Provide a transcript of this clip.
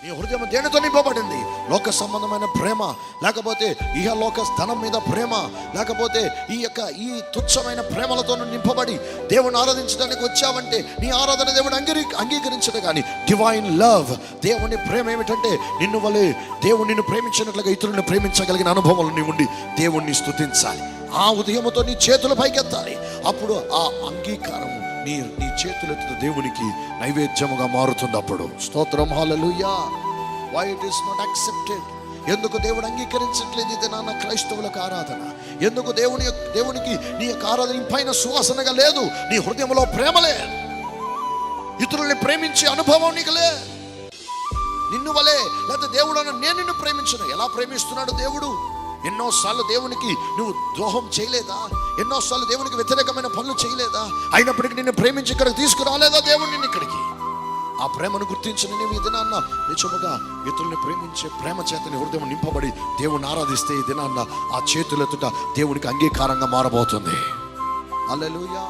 నీ హృదయం దేనితో నింపబడింది? లోక సంబంధమైన ప్రేమ, లేకపోతే ఇహలోక ధనం మీద ప్రేమ, లేకపోతే ఈ తుచ్చమైన ప్రేమలతో నింపబడి దేవుని ఆరాధించడానికి వచ్చావంటే నీ ఆరాధన దేవుడు అంగీకరించడు. కానీ డివైన్ లవ్, దేవుని ప్రేమ ఏమిటంటే నిన్ను వలె దేవుడు నిన్ను ప్రేమించినట్లుగా ఇతరులను ప్రేమించగలిగిన అనుభవం నీ ఉండి దేవుణ్ణి స్తుతించాలి. ఆ ఉదయంతో నీ చేతులు పైకెత్తాలి. అప్పుడు ఆ అంగీకారము నీ చేతులెత్తుతో దేవునికి నైవేద్యముగా మారుతుంది. అప్పుడు స్తోత్రం, hallelujah. Why it is not accepted? ఎందుకు దేవుడు అంగీకరించట్లేదు? ఇది నాన్న క్రైస్తవులకు ఆరాధన. ఎందుకు దేవునికి నీ యొక్క ఆరాధన పైన సువాసనగా లేదు? నీ హృదయంలో ప్రేమ లేదు. ఇతరుల్ని ప్రేమించే అనుభవం నీకు లేదు. నిన్ను వలే లేదా దేవుడు నేను నిన్ను ప్రేమించను. ఎలా ప్రేమిస్తున్నాడు దేవుడు? ఎన్నోసార్లు దేవునికి నువ్వు ద్రోహం చేయలేదా? ఎన్నోసార్లు దేవునికి వ్యతిరేకమైన పనులు చేయలేదా? అయినప్పటికీ నిన్ను ప్రేమించి ఇక్కడికి తీసుకురాలేదా దేవుడు నిన్ను ఇక్కడికి? ఆ ప్రేమను గుర్తించిన నీవు ఈ దినాన్న నిజముగా ఇతరుల్ని ప్రేమించే ప్రేమ చేతని హృదయం నింపబడి దేవుని ఆరాధిస్తే ఈ దినాన్న ఆ చేతులెత్తుట దేవునికి అంగీకారంగా మారబోతుంది. హల్లెలూయా.